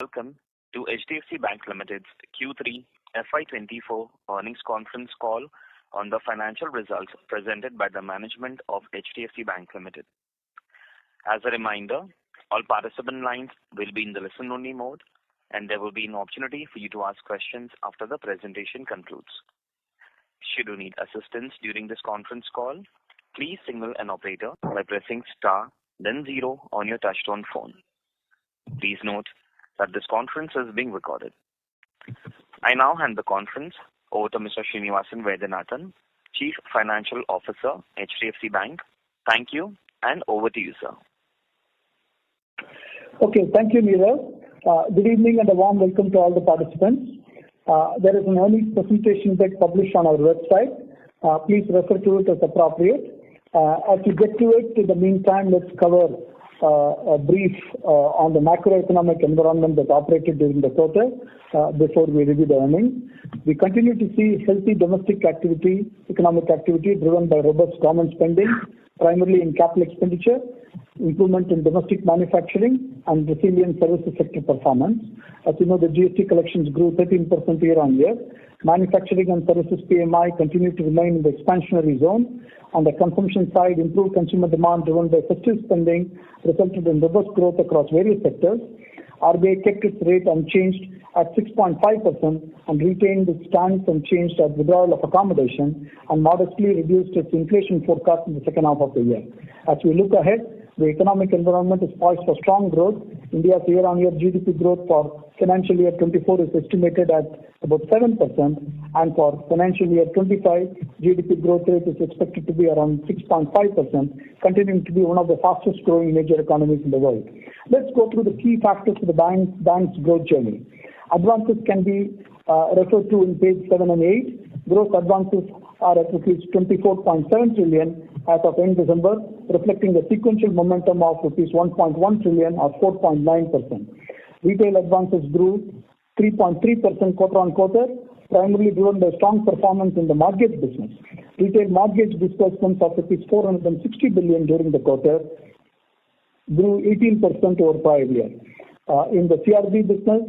Welcome to HDFC Bank Limited's Q3FY24 earnings conference call on the financial results presented by the management of HDFC Bank Limited. As a reminder, all participant lines will be in the listen-only mode, and there will be an opportunity for you to ask questions after the presentation concludes. Should you need assistance during this conference call, please signal an operator by pressing star, then 0 on your touchtone phone. Please note that this conference is being recorded. I now hand the conference over to Mr. Srinivasan Vaidyanathan, Chief Financial Officer, HDFC Bank. Thank you, and over to you, sir. Okay, thank you, Neerav. Good evening and a warm welcome to all the participants. There is an earnings presentation deck published on our website. Please refer to it as appropriate. As you get to it, in the meantime, let's cover a brief on the macroeconomic environment that operated during the quarter before we review the earnings. We continue to see healthy domestic activity, economic activity driven by robust government spending, primarily in capital expenditure, improvement in domestic manufacturing, and resilient services sector performance. As you know, the GST collections grew 13% year-on-year. Manufacturing and services PMI continue to remain in the expansionary zone. On the consumption side, improved consumer demand driven by festive spending resulted in robust growth across various sectors. RBI kept its rate unchanged at 6.5% and retained its stance unchanged at withdrawal of accommodation and modestly reduced its inflation forecast in the second half of the year. As we look ahead, the economic environment is poised for strong growth. India's year-on-year GDP growth for financial year 24 is estimated at about 7%, and for financial year 25, GDP growth rate is expected to be around 6.5%, continuing to be one of the fastest growing major economies in the world. Let's go through the key factors for the bank's growth journey. Advances can be referred to in page 7 and 8. Gross advances are at rupees 24.7 trillion as of end December, reflecting the sequential momentum of rupees 1.1 trillion or 4.9%. Retail advances grew 3.3% quarter-on-quarter, primarily driven by strong performance in the mortgage business. Retail mortgage disbursements of rupees 460 billion during the quarter grew 18% over prior year. In the CRB business,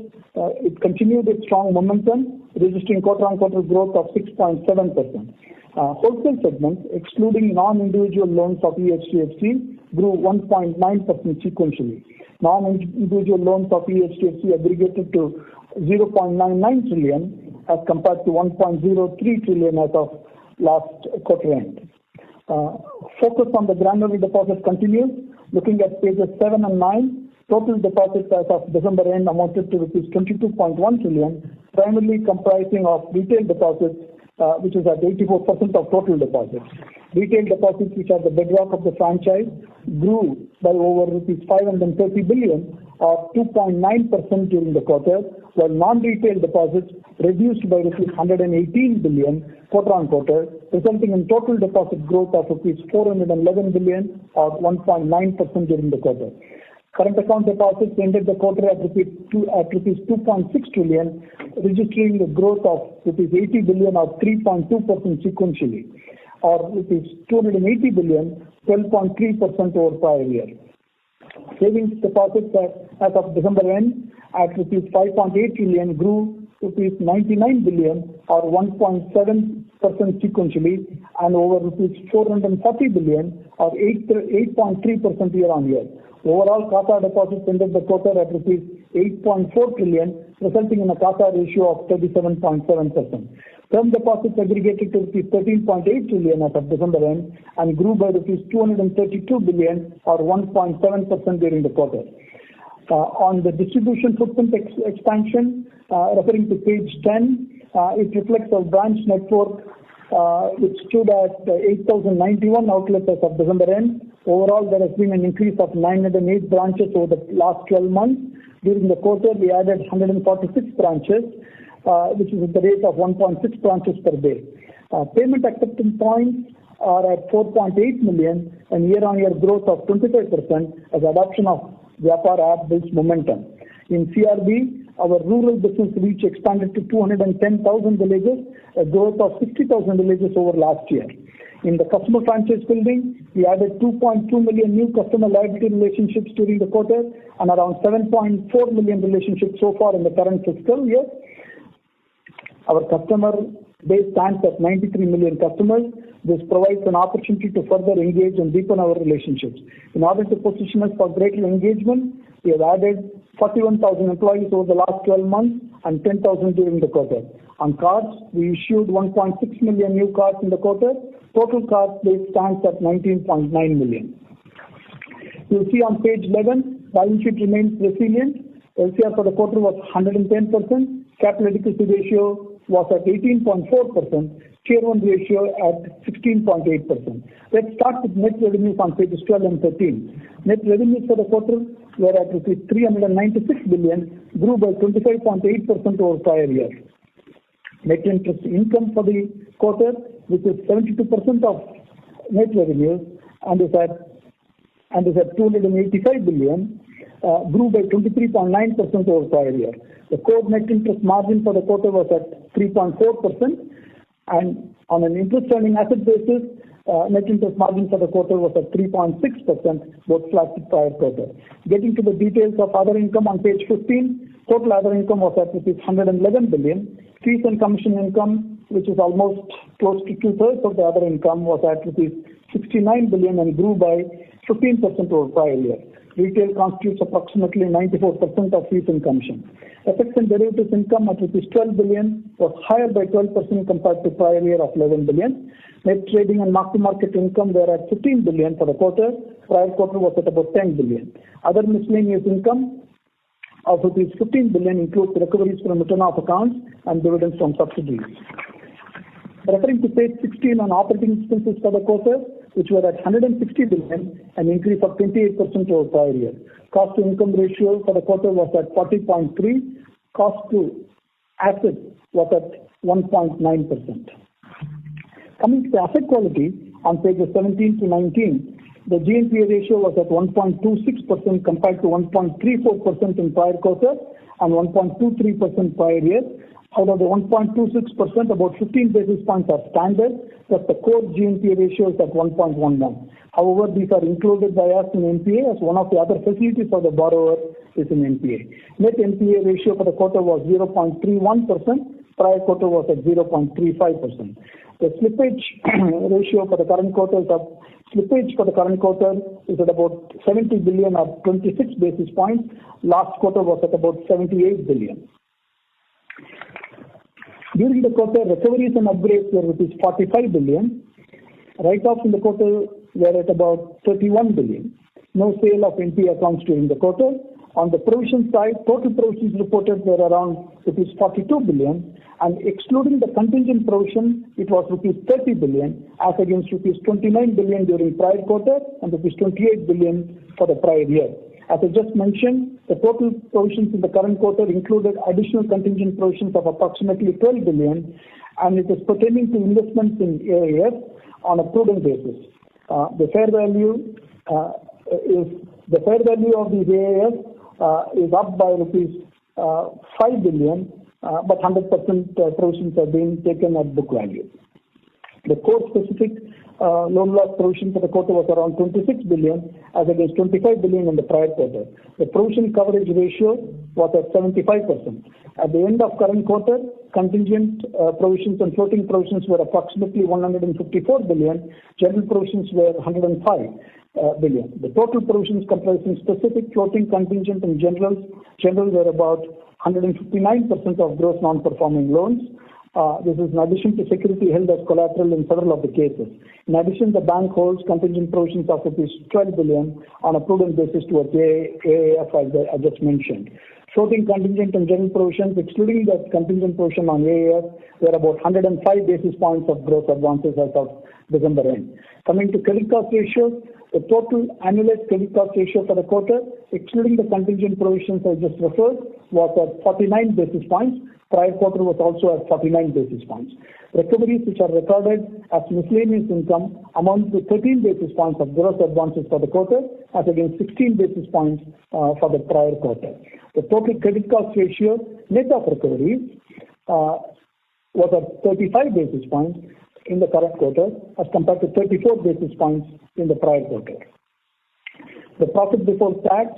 it continued its strong momentum, registering quarter-on-quarter growth of 6.7%. Wholesale segments, excluding non-individual loans of HDFC, grew 1.9% sequentially. Non-individual loans of HDFC aggregated to 0.99 trillion as compared to 1.03 trillion as of last quarter end. Focus on the granular deposit continues. Looking at pages 7 and 9, total deposits as of December end amounted to rupees 22.1 trillion, primarily comprising of retail deposits, which is at 84% of total deposits. Retail deposits, which are the bedrock of the franchise, grew by over rupees 530 billion or 2.9% during the quarter, while non-retail deposits reduced by rupees 118 billion quarter-on-quarter, resulting in total deposit growth of rupees 411 billion or 1.9% during the quarter. Current account deposits ended the quarter at rupees 2.6 trillion, registering a growth of rupees 80 billion or 3.2% sequentially, or rupees 280 billion, 12.3% over prior year. Savings deposits as of December end at rupees 5.8 trillion grew rupees 99 billion or 1.7% sequentially and over rupees 440 billion or 8.3% year-on-year. Overall, CASA deposits ended the quarter at rupees 8.4 trillion, resulting in a CASA ratio of 37.7%. Term deposits aggregated to rupees 13.8 trillion as of December end and grew by rupees 232 billion or 1.7% during the quarter. On the distribution footprint expansion, referring to page 10, it reflects our branch network, which stood at 8,091 outlets as of December end. Overall, there has been an increase of 908 branches over the last 12 months. During the quarter, we added 146 branches, which is at the rate of 1.6 branches per day. Payment acceptance points are at 4.8 million and year-on-year growth of 25% as adoption of Vyapar app builds momentum. In CRB, our rural business reach expanded to 210,000 villages, a growth of 60,000 villages over last year. In the customer franchise building, we added 2.2 million new customer liability relationships during the quarter and around 7.4 million relationships so far in the current fiscal year. Our customer base stands at 93 million customers. This provides an opportunity to further engage and deepen our relationships. In order to position us for greater engagement, we have added 41,000 employees over the last 12 months and 10,000 during the quarter. On cards, we issued 1.6 million new cards in the quarter. Total cards base stands at 19.9 million. You'll see on page 11, balance sheet remains resilient. LCR for the quarter was 110%. Capital adequacy ratio was at 18.4%. Tier 1 ratio at 16.8%. Let's start with net revenues on pages 12 and 13. Net revenues for the quarter were at rupees 396 billion, grew by 25.8% over prior year. Net interest income for the quarter, which is 72% of net revenues and is at 285 billion, grew by 23.9% over prior year. The core net interest margin for the quarter was at 3.4%, and on an interest earning asset basis, net interest margin for the quarter was at 3.6%, both flat to prior quarter. Getting to the details of other income on page 15, total other income was at 111 billion. Fees and commission income, which is almost close to two-thirds of the other income, was at rupees 69 billion and grew by 15% over prior year. Retail constitutes approximately 94% of fees and commission. FX and derivatives income at rupees 12 billion was higher by 12% compared to prior year of 11 billion. Net trading and mark-to-market income were at 15 billion for the quarter. Prior quarter was at about 10 billion. Other miscellaneous income of rupees 15 billion includes recoveries from return of accounts and dividends from subsidiaries. Referring to page 16 on operating expenses for the quarter, which were at 160 billion, an increase of 28% over prior year. Cost to income ratio for the quarter was at 40.3. Cost to assets was at 1.9%. Coming to the asset quality on pages 17 to 19, the GNPA ratio was at 1.26% compared to 1.34% in prior quarter and 1.23% prior year. Out of the 1.26%, about 15 basis points are standard, but the core GNPA ratio is at 1.11. However, these are included by us in NPA as one of the other facilities of the borrower is in NPA. Net NPA ratio for the quarter was 0.31%. Prior quarter was at 0.35%. The slippage ratio for the current quarter is at about 70 billion or 26 basis points. Last quarter was at about 78 billion. During the quarter, recoveries and upgrades were rupees 45 billion. Write-offs in the quarter were at about 31 billion. No sale of NPA accounts during the quarter. On the provision side, total provisions reported were around rupees 42 billion, and excluding the contingent provision, it was rupees 30 billion as against rupees 29 billion during prior quarter and rupees 28 billion for the prior year. As I just mentioned, the total provisions in the current quarter included additional contingent provisions of approximately 12 billion, and it is pertaining to investments in AIF on a prudent basis. The fair value of the AIF is up by rupees 5 billion, but 100% provisions are being taken at book value. The core specific loan loss provision for the quarter was around 26 billion as against 25 billion in the prior quarter. The provision coverage ratio was at 75%. At the end of current quarter, contingent provisions and floating provisions were approximately 154 billion. General provisions were 105 billion. The total provisions comprising specific, floating, contingent and general were about 159% of gross non-performing loans. This is in addition to security held as collateral in several of the cases. In addition, the bank holds contingent provisions of rupees 12 billion on a prudent basis towards AIF, as I just mentioned. Floating contingent and general provisions, excluding the contingent provision on AIF, were about 105 basis points of gross advances as of December end. Coming to credit cost ratios, the total annualized credit cost ratio for the quarter, excluding the contingent provisions I just referred, was at 49 basis points. Prior quarter was also at 49 basis points. Recoveries which are recorded as miscellaneous income amount to 13 basis points of gross advances for the quarter as against 16 basis points for the prior quarter. The total credit cost ratio net of recoveries was at 35 basis points. in the current quarter as compared to 34 basis points in the prior quarter. The profit before tax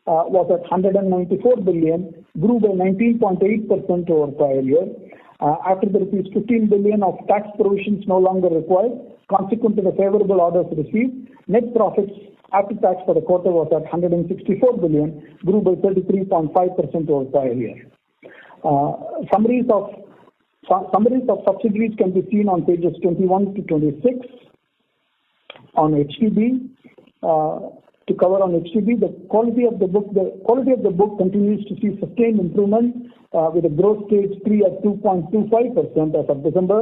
was at 194 billion, grew by 19.8% over prior year. After the rupees 15 billion of tax provisions no longer required, consequent to the favorable orders received, net profits after tax for the quarter was at 164 billion, grew by 33.5% over prior year. Summaries of subsidiaries can be seen on pages 21 to 26. On HDB, to cover on HDB, the quality of the book continues to see sustained improvement with a gross stage 3 at 2.25% as of December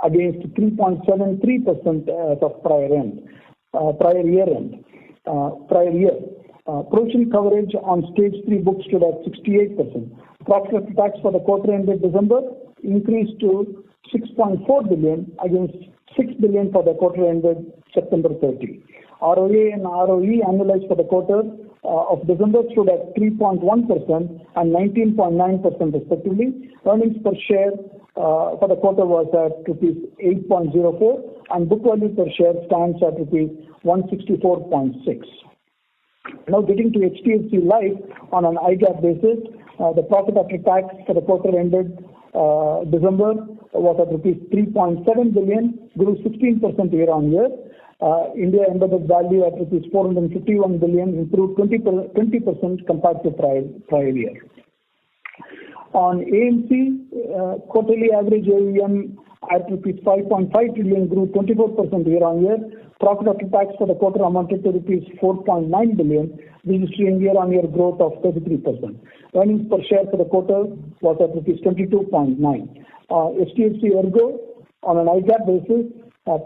against 3.73% as of prior year. Provision coverage on stage 3 books stood at 68%. Profit after tax for the quarter ended December increased to 6.4 billion against 6 billion for the quarter ended September 30. ROA and ROE annualized for the quarter of December stood at 3.1% and 19.9% respectively. Earnings per share for the quarter was at rupees 8.04 and book value per share stands at rupees 164.6. Now getting to HDFC Life on an IGAAP basis, the profit after tax for the quarter ended December was at rupees 3.7 billion, grew 16% year on year. India embedded value at rupees 451 billion, improved 20% compared to prior year. On AMC, quarterly average AUM at rupees 5.5 trillion, grew 24% year on year. Profit after tax for the quarter amounted to rupees 4.9 billion, registering year on year growth of 33%. Earnings per share for the quarter was at rupees 22.9. HDFC Ergo on an IGAAP basis,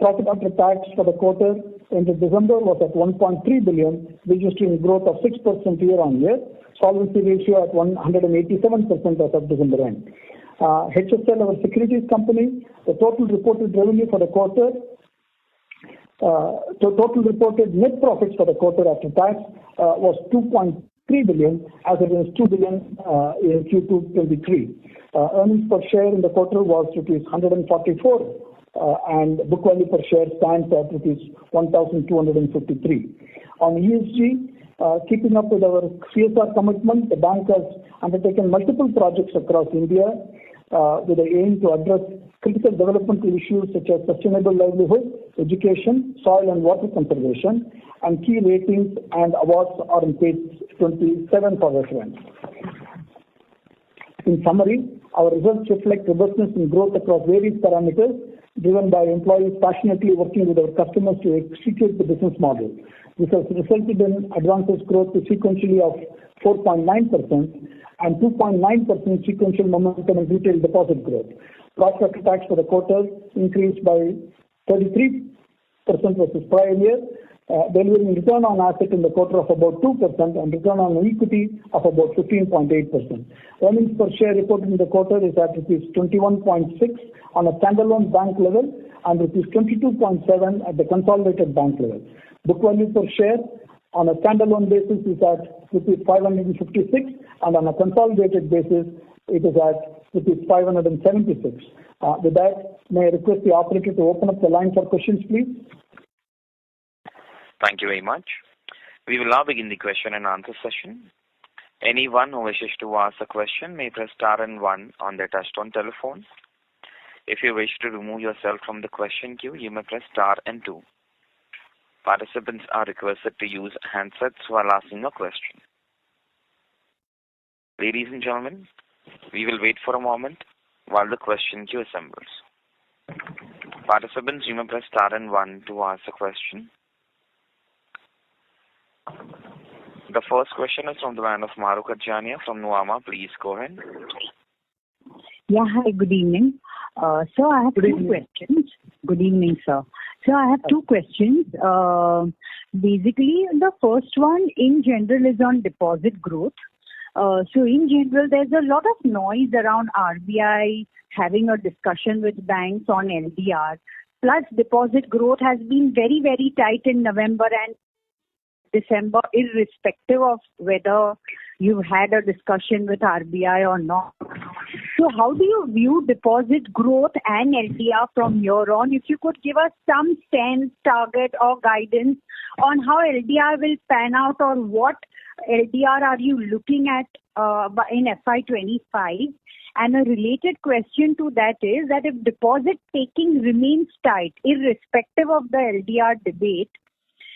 profit after tax for the quarter ended December was at 1.3 billion, registering growth of 6% year on year. Solvency ratio at 187% as of December end. HSL, our securities company, the total reported revenue for the quarter, total reported net profits for the quarter after tax was 2.3 billion as against 2 billion in Q2 23. Earnings per share in the quarter was rupees 144 and book value per share stands at rupees 1,253. On ESG, keeping up with our CSR commitment, the bank has undertaken multiple projects across India with the aim to address critical developmental issues such as sustainable livelihood, education, soil and water conservation, and key ratings and awards are on page 27 for reference. In summary, our results reflect robustness and growth across various parameters, driven by employees passionately working with our customers to execute the business model. This has resulted in advances growth sequentially of 4.9% and 2.9% sequential momentum in retail deposit growth. Profit after tax for the quarter increased by 33% versus prior year, delivering return on asset in the quarter of about 2% and return on equity of about 15.8%. Earnings per share reported in the quarter is at rupees 21.6 on a standalone bank level and rupees 22.7 at the consolidated bank level. Book value per share on a standalone basis is at rupees 556 and on a consolidated basis it is at rupees 576. With that, may I request the operator to open up the line for questions, please? Thank you very much. We will now begin the question and answer session. Anyone who wishes to ask a question may press star and one on their touchtone telephone. If you wish to remove yourself from the question queue, you may press star and two. Participants are requested to use handsets while asking a question. Ladies and gentlemen, we will wait for a moment while the question queue assembles. Participants, you may press star and one to ask a question. The first question is from the line of Mahrukh Adajania from Nuvama. Please go ahead. Yeah, hi, good evening. So I have two questions. Good evening, sir. So I have two questions. Basically, the first one in general is on deposit growth. So in general, there's a lot of noise around RBI having a discussion with banks on LDR. Plus, deposit growth has been very, very tight in November and December, irrespective of whether you've had a discussion with RBI or not. So how do you view deposit growth and LDR from here on? If you could give us some sense, target or guidance on how LDR will pan out, or what LDR are you looking at in FY25? And a related question to that is that if deposit taking remains tight, irrespective of the LDR debate,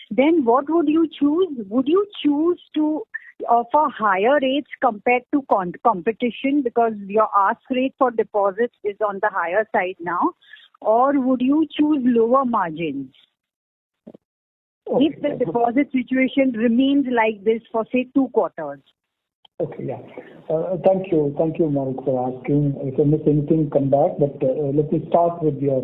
then what would you choose? Would you choose to offer higher rates compared to competition because your ask rate for deposits is on the higher side now, or would you choose lower margins? Okay. If the deposit situation remains like this for say 2 quarters? Okay, yeah. Thank you, Maureen, for asking. If I miss anything, come back. But let me start with your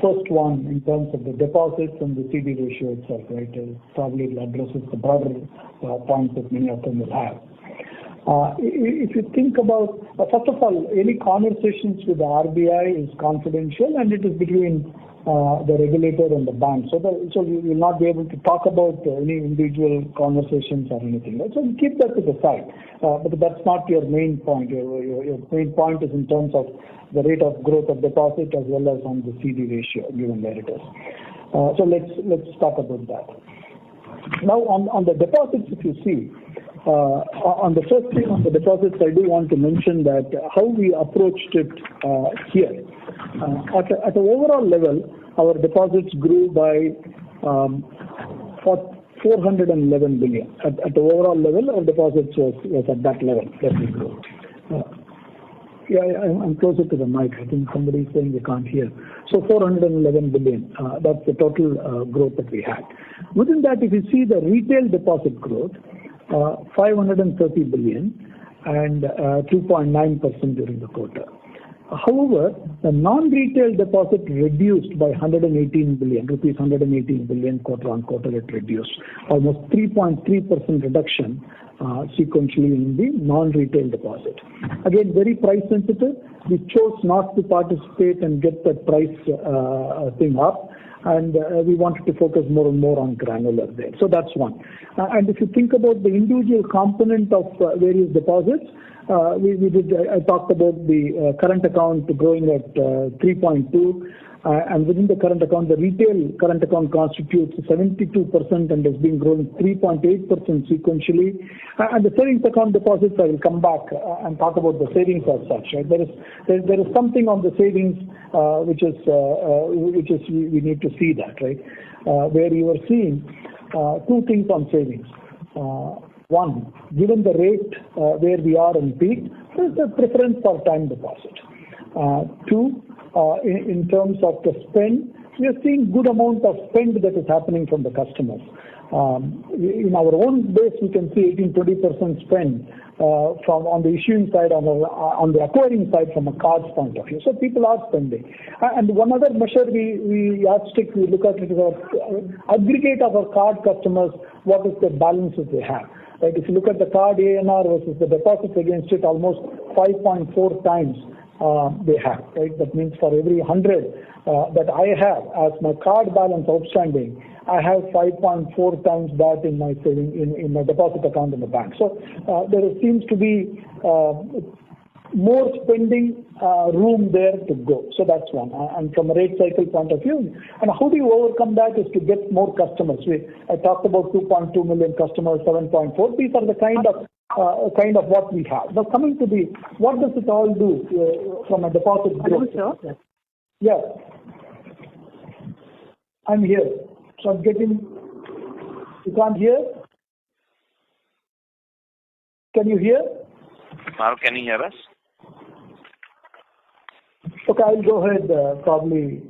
first one in terms of the deposits and the CD ratio itself, right? Probably it addresses the broader points that many of them will have. If you think about, first of all, any conversations with the RBI is confidential and it is between the regulator and the bank. So we will not be able to talk about any individual conversations or anything. Right? So we keep that to the side. But that's not your main point. Your main point is in terms of the rate of growth of deposit as well as on the CD ratio, given where it is. So let's talk about that. Now on the deposits, if you see, on the first thing on the deposits, I do want to mention that how we approached it here. At an overall level, our deposits grew by 411 billion. At the overall level, our deposits was at that level that we grew. I'm closer to the mic. I think somebody is saying they can't hear. So 411 billion, that's the total growth that we had. Within that, if you see the retail deposit growth, 530 billion and 2.9% during the quarter. However, the non-retail deposit reduced by 118 billion, rupees 118 billion quarter on quarter it reduced. Almost 3.3% reduction sequentially in the non-retail deposit. Again, very price sensitive. We chose not to participate and get that price thing up. And we wanted to focus more and more on granular there. So that's one. And if you think about the individual component of various deposits, I talked about the current account growing at 3.2, and within the current account, the retail current account constitutes 72% and has been growing 3.8% sequentially. And the savings account deposits, I will come back and talk about the savings as such. Right? There is something on the savings which is we need to see that, right? Where you are seeing 2 things on savings. One, given the rate where we are in peak, there is a preference for time deposit. 2, in terms of the spend, we are seeing good amount of spend that is happening from the customers. In our own base, we can see 18-20% spend from on the issuing side, on the acquiring side from a cards point of view. So people are spending. And one other measure we look at it is our aggregate of our card customers, what is the balance that they have. Right? If you look at the card ANR versus the deposits against it, almost 5.4 times they have. Right? That means for every 100 that I have as my card balance outstanding, I have 5.4 times that in my saving in my deposit account in the bank. So there seems to be more spending room there to go. So that's one. And from a rate cycle point of view, and how do you overcome that is to get more customers. I talked about 2.2 million customers, 7.4. These are the kind of what we have. Now coming to what does it all do from a deposit growth? Hello, sir. Yeah. I'm here. So I'm getting, you can't hear? Can you hear? Maru, can you hear us? Okay, I'll go ahead, probably.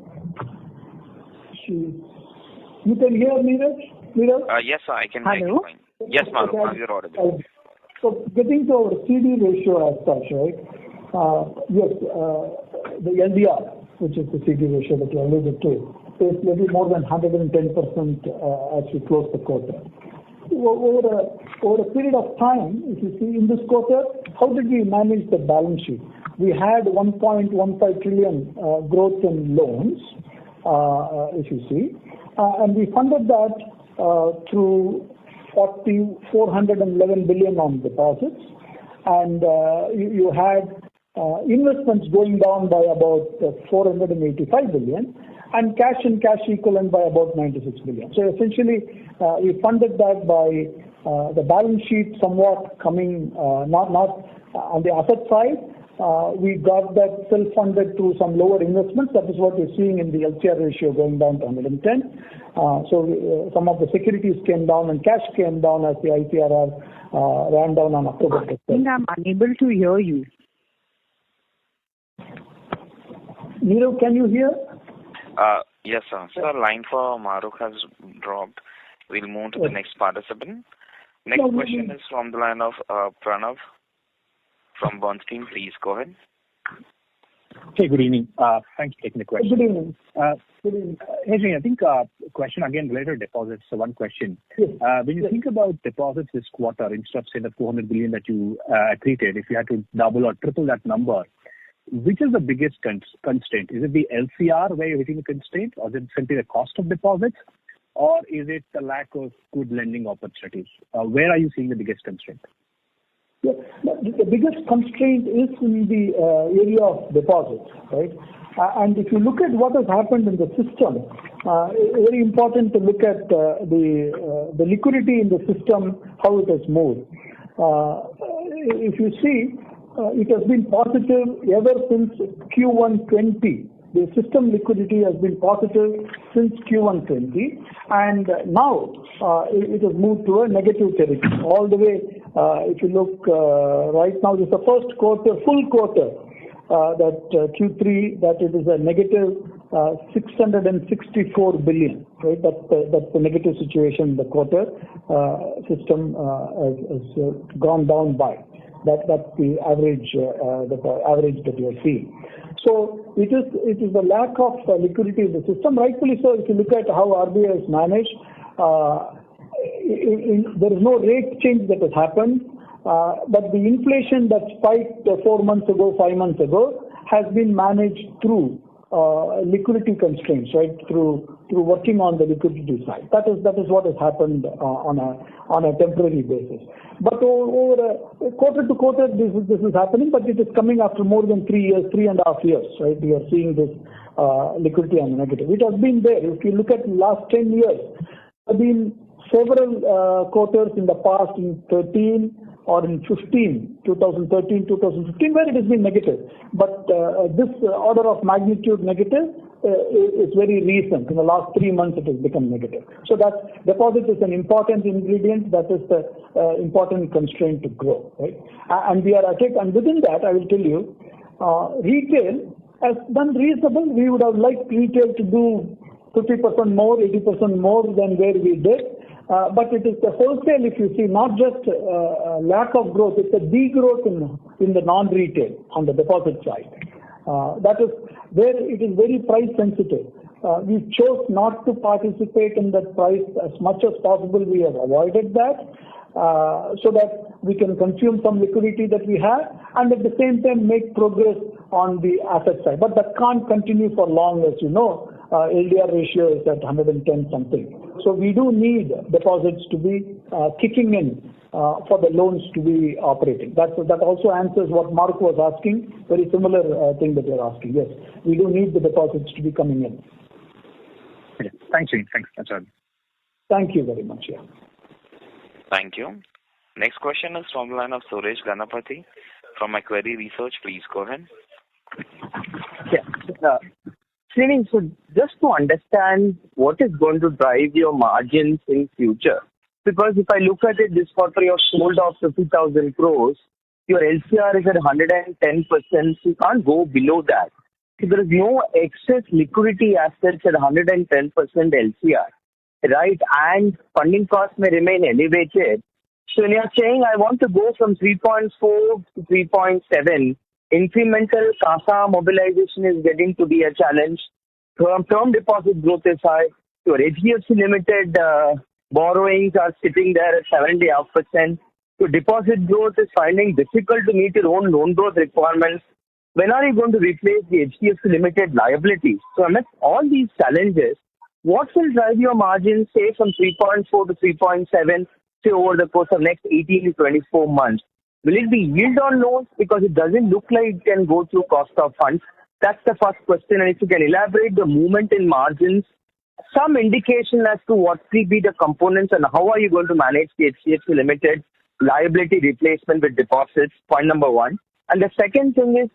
You can hear me, Neeraj? Yes, sir, I can hear you fine. Yes, Maru, okay, now you're audible. So getting to our CD ratio as such, right? Yes, the LDR, which is the CD ratio that you alluded to, is a little more than 110% as we close the quarter. Over a period of time, if you see in this quarter, how did we manage the balance sheet? We had 1.15 trillion growth in loans, if you see, and we funded that through 411 billion on deposits, and you had investments going down by about 485 billion, and cash and cash equivalent by about 96 billion. So essentially, we funded that by the balance sheet somewhat coming, not on the asset side. We got that self-funded through some lower investments. That is what you're seeing in the LCR ratio going down to 110. So some of the securities came down and cash came down as the ICRR ran down on October 1st. I think I'm unable to hear you. Nirav, can you hear? Yes, sir. Sir, line for Maruk has dropped. We'll move to the next participant. Next question is from the line of Pranav from Bernstein. Please go ahead. Hey, good evening. Thanks for taking the question. Good evening. Good evening. Hey, I think question again related to deposits. So one question. Yes. When you think about deposits this quarter, instead of say the 400 billion that you treated, if you had to double or triple that number, which is the biggest constraint? Is it the LCR where you're hitting the constraint, or is it simply the cost of deposits, or is it the lack of good lending opportunities? Where are you seeing the biggest constraint? Yeah, the biggest constraint is in the area of deposits, right? And if you look at what has happened in the system, very important to look at the liquidity in the system, how it has moved. If you see, it has been positive ever since Q1 20. The system liquidity has been positive since Q1 20, and now it has moved to a negative territory. All the way, if you look right now, this is the first quarter, full quarter, that Q3, that it is a negative 664 billion, right? That's the negative situation the quarter system has gone down by. That's the average that you are seeing. So it is the lack of liquidity in the system. Rightfully so, if you look at how RBI has managed, there is no rate change that has happened, but the inflation that spiked 4 months ago, 5 months ago, has been managed through liquidity constraints, right? Through working on the liquidity side. That is what has happened on a temporary basis. But over quarter to quarter, this is happening, but it is coming after more than 3 years, 3.5 years, right? We are seeing this liquidity on the negative. It has been there. If you look at the last 10 years, there have been several quarters in the past, in 13 or in 2013, 2015, where it has been negative. But this order of magnitude negative is very recent. In the last 3 months, it has become negative. So that deposit is an important ingredient. That is the important constraint to grow, right? And we are at it. And within that, I will tell you, retail has done reasonable. We would have liked retail to do 50% more, 80% more than where we did. But it is the wholesale, if you see, not just lack of growth, it's a degrowth in the non-retail on the deposit side. That is where it is very price sensitive. We chose not to participate in that price as much as possible. We have avoided that so that we can consume some liquidity that we have and at the same time make progress on the asset side. But that can't continue for long, as you know. LDR ratio is at 110 something. So we do need deposits to be kicking in for the loans to be operating. That also answers what Mark was asking. Very similar thing that you're asking. Yes, we do need the deposits to be coming in. Okay. Thanks, Jane. Thanks. That's all. Thank you very much. Yeah. Thank you. Next question is from the line of Suresh Ganapathy from Macquarie Research. Please go ahead. Yeah. Srini, so just to understand what is going to drive your margins in future, because if I look at it, this quarter you have sold off 50,000 crores, your LCR is at 110%, so you can't go below that. So there is no excess liquidity assets at 110% LCR, right? And funding costs may remain elevated. So when you're saying I want to go from 3.4 to 3.7, incremental CASA mobilization is getting to be a challenge. Term deposit growth is high. Your HDFC Limited borrowings are sitting there at 7.5%. Your deposit growth is finding difficult to meet your own loan growth requirements. When are you going to replace the HDFC Limited liabilities? So amidst all these challenges, what will drive your margins, say, from 3.4 to 3.7, say, over the course of next 18 to 24 months? Will it be yield on loans? Because it doesn't look like it can go through cost of funds. That's the first question. And if you can elaborate the movement in margins, some indication as to what will be the components and how are you going to manage the HDFC Limited liability replacement with deposits, point number one. And the second thing is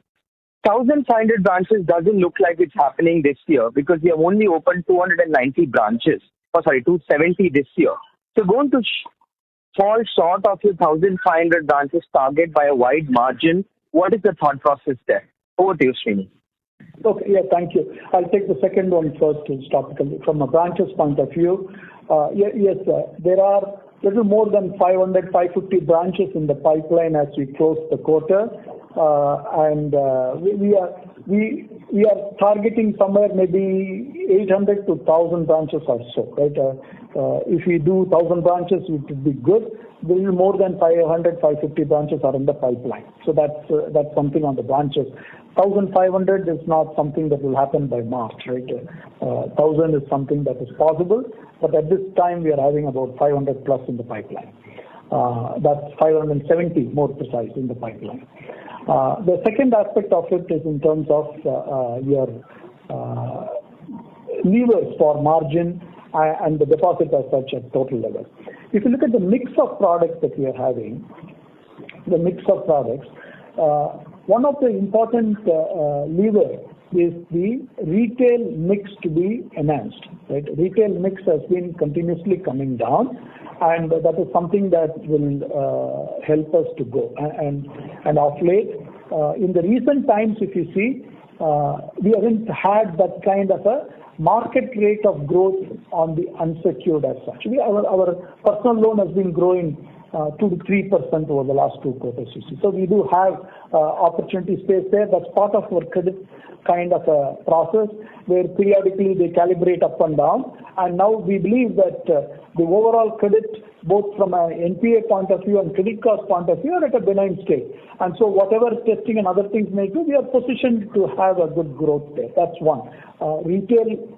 1,500 branches doesn't look like it's happening this year because we have only opened 290 branches. 270 this year. So going to fall short of your 1,500 branches target by a wide margin. What is the thought process there? Over to you, Srini. Okay, yeah, thank you. I'll take the second one first, topically. From a branches point of view, yes, there are little more than 500, 550 branches in the pipeline as we close the quarter, and we are targeting somewhere maybe 800 to 1,000 branches or so, right? If we do 1,000 branches, it would be good. There is more than 500, 550 branches are in the pipeline. So that's something on the branches. 1,500 is not something that will happen by March, right? 1,000 is something that is possible, but at this time we are having about 500 plus in the pipeline. That's 570 more precise in the pipeline. The second aspect of it is in terms of your levers for margin and the deposit as such at total level. If you look at the mix of products that we are having, one of the important levers is the retail mix to be enhanced. Right? Retail mix has been continuously coming down, and that is something that will help us to go. And of late, in the recent times, if you see, we haven't had that kind of a market rate of growth on the unsecured as such. Our personal loan has been growing 2 to 3% over the last 2 quarters. You see. So we do have opportunity space there. That's part of our credit kind of a process where periodically they calibrate up and down. And now we believe that the overall credit, both from an NPA point of view and credit cost point of view, are at a benign state. And so whatever testing and other things may do, we are positioned to have a good growth there. That's one. Retail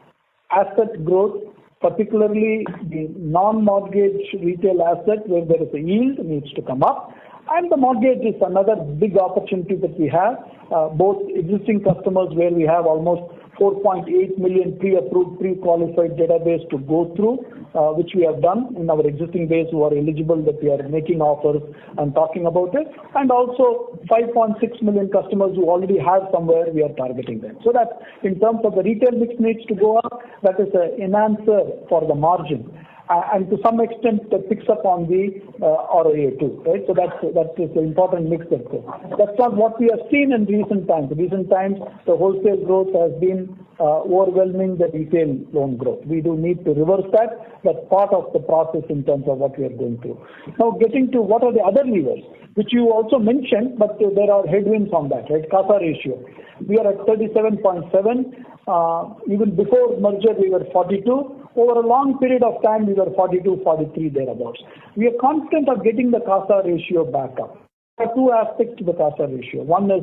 asset growth, particularly the non-mortgage retail asset where there is a yield, needs to come up. And the mortgage is another big opportunity that we have, both existing customers where we have almost 4.8 million pre-approved, pre-qualified database to go through, which we have done in our existing base who are eligible, that we are making offers and talking about it. And also 5.6 million customers who already have somewhere, we are targeting them. So that in terms of the retail mix needs to go up, that is an enhancer for the margin. And to some extent that picks up on the ROA too, right? So that is the important mix that goes. That's not what we have seen in recent times. In recent times, the wholesale growth has been overwhelming the retail loan growth. We do need to reverse that. That's part of the process in terms of what we are going through. Now getting to what are the other levers, which you also mentioned, but there are headwinds on that, right? CASA ratio. We are at 37.7. Even before merger, we were 42. Over a long period of time, we were 42, 43 thereabouts. We are confident of getting the CASA ratio back up. There are 2 aspects to the CASA ratio. One is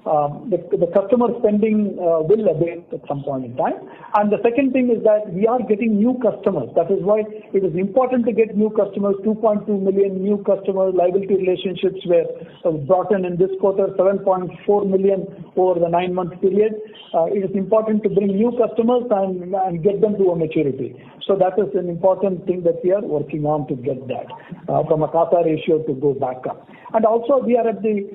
the customer spending will abate at some point in time. And the second thing is that we are getting new customers. That is why it is important to get new customers. 2.2 million new customer liability relationships were brought in this quarter, 7.4 million over the 9-month period. It is important to bring new customers and get them to a maturity. So that is an important thing that we are working on to get that from a CASA ratio to go back up. And also we are at the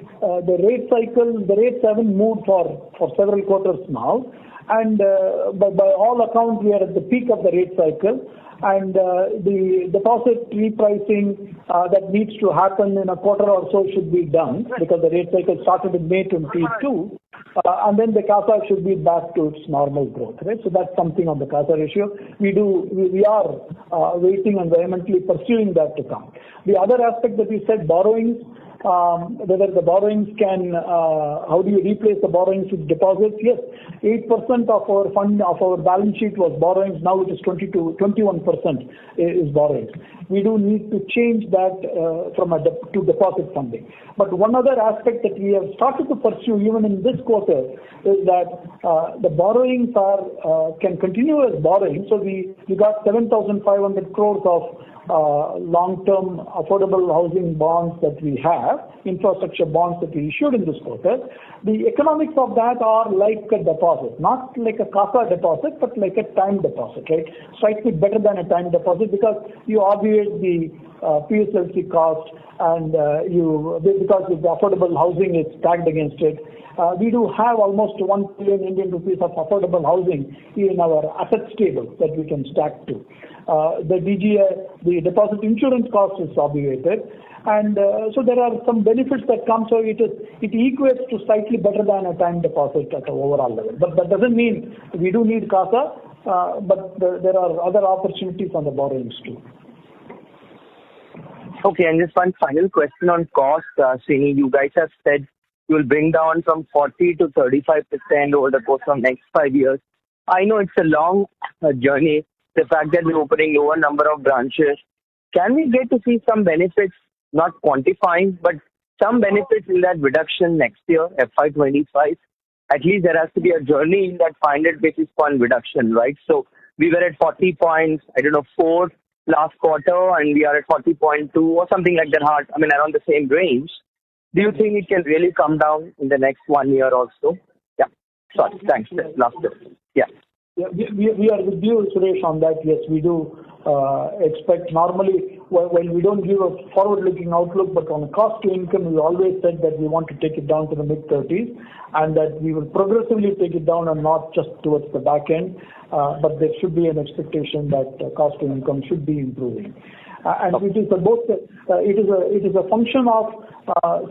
rate cycle. The rates haven't moved for several quarters now, and by all accounts we are at the peak of the rate cycle. And the deposit repricing that needs to happen in a quarter or so should be done because the rate cycle started in May 22, and then the CASA should be back to its normal growth, right? So that's something on the CASA ratio. We are waiting and vehemently pursuing that to come. The other aspect that we said, borrowings. Whether the borrowings can, how do you replace the borrowings with deposits? Yes, 8% of our balance sheet was borrowings. Now it is 21% is borrowings. We do need to change that to deposit funding. But one other aspect that we have started to pursue even in this quarter is that the borrowings can continue as borrowing. So we got 7,500 crores of long-term affordable housing bonds that we have, infrastructure bonds that we issued in this quarter, the economics of that are like a deposit, not like a CASA deposit, but like a time deposit, right? Slightly better than a time deposit because you obviate the PSLC cost and because the affordable housing is tagged against it. We do have almost 1 billion Indian rupees of affordable housing in our asset table that we can stack to. The DGA, the deposit insurance cost is obviated, and so there are some benefits that come. So it equates to slightly better than a time deposit at an overall level. But that doesn't mean we do need CASA, but there are other opportunities on the borrowings too. Okay, and just one final question on cost. Srini, you guys have said you will bring down from 40 to 35% over the course of next 5 years. I know it's a long journey. The fact that we're opening lower number of branches, can we get to see some benefits, not quantifying, but some benefits in that reduction next year, FY25? At least there has to be a journey in that 500 basis point reduction, right? So we were at 40.4 last quarter, and we are at 40.2 or something like that, around the same range. Do you think it can really come down in the next 1 year or so? Yeah. Sorry, thanks. Last question. Yeah. Yeah, we are with you, Suresh, on that. Yes, we do expect normally, while we don't give a forward-looking outlook, but on cost to income, we always said that we want to take it down to the mid-30s and that we will progressively take it down and not just towards the back end, but there should be an expectation that cost to income should be improving. And it is a function of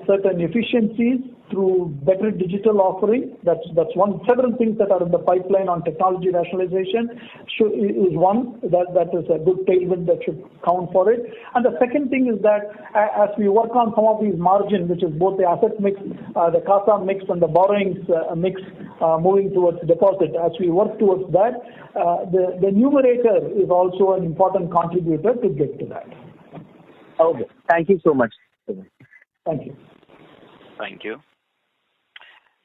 certain efficiencies through better digital offering. That's one. Several things that are in the pipeline on technology rationalization is one that is a good tailwind that should count for it. And the second thing is that as we work on some of these margins, which is both the asset mix, the CASA mix, and the borrowings mix moving towards deposit, as we work towards that, the numerator is also an important contributor to get to that. Okay. Thank you so much. Thank you. Thank you.